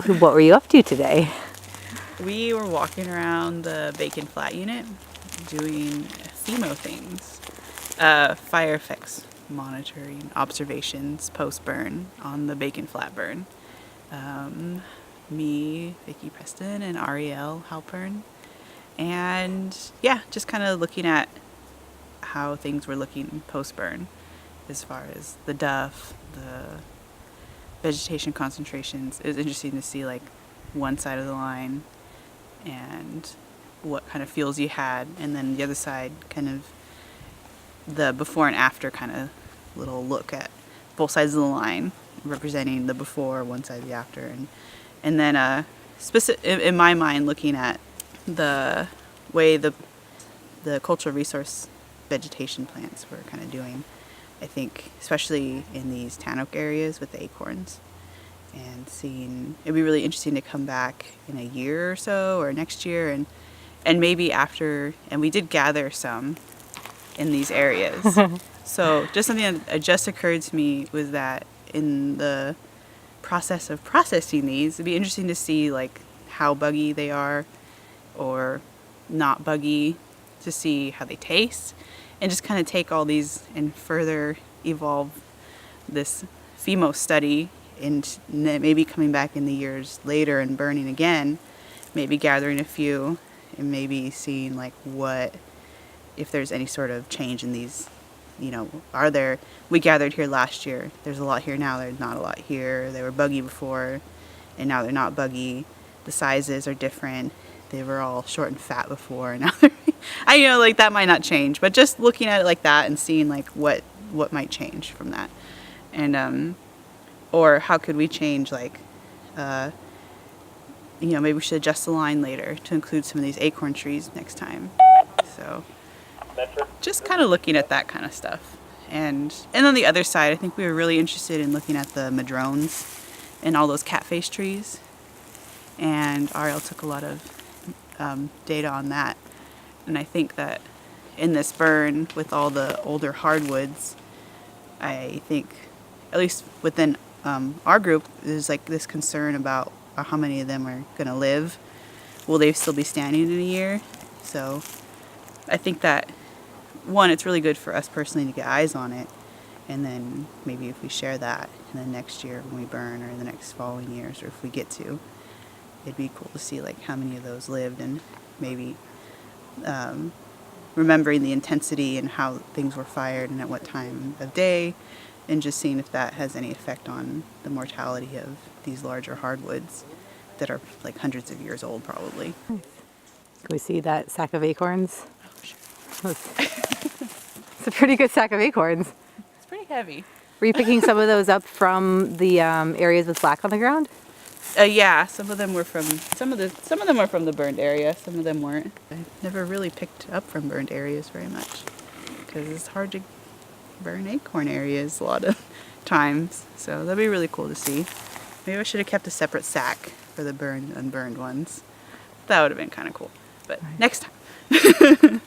what were you up to today? We were walking around the Bacon Flat unit doing FEMO things, fire effects monitoring, observations post-burn on the Bacon Flat burn. Me, Vikki Preston, and Ariel Halpern. And yeah, just kind of looking at how things were looking post-burn as far as the duff, the vegetation concentrations. It was interesting to see like one side of the line and what kind of fuels you had, and then the other side kind of the before and after kind of little look at both sides of the line representing the before, one side the after, and then in my mind looking at the way the cultural resource vegetation plants were kind of doing, I think especially in these tan oak areas with the acorns, and seeing it'd be really interesting to come back in a year or so or next year and maybe after, and we did gather some in these areas. So just something that just occurred to me was that in the process of processing these, it'd be interesting to see like how buggy they are or not buggy, to see how they taste, and just kind of take all these and further evolve this FEMO study, and maybe coming back in the years later and burning again, maybe gathering a few and maybe seeing like what, if there's any sort of change in these, you know, we gathered here last year, there's a lot here now, there's not a lot here, they were buggy before and now they're not buggy, the sizes are different, they were all short and fat before and now they're, I know like that might not change, but just looking at it like that and seeing like what might change from that, and or how could we change, like you know, maybe we should adjust the line later to include some of these acorn trees next time. So just kind of looking at that kind of stuff. And on the other side, I think we were really interested in looking at the madrones and all those catface trees. And Ariel took a lot of data on that. And I think that in this burn with all the older hardwoods, I think, at least within our group, there's like this concern about how many of them are going to live. Will they still be standing in a year? So I think that, one, it's really good for us personally to get eyes on it, and then maybe if we share that in the next year when we burn, or in the next following years, or if we get to, it'd be cool to see like how many of those lived, and maybe remembering the intensity and how things were fired and at what time of day, and just seeing if that has any effect on the mortality of these larger hardwoods that are like hundreds of years old probably. Can we see that sack of acorns? Oh, sure. It's a pretty good sack of acorns. It's pretty heavy. Were you picking some of those up from the areas with black on the ground? Yeah, some of them were from some of them are from the burned area. Some of them weren't. I've never really picked up from burned areas very much because it's hard to burn acorn areas a lot of times. So that'd be really cool to see. Maybe I should have kept a separate sack for the burned, unburned ones. That would have been kind of cool. But next time.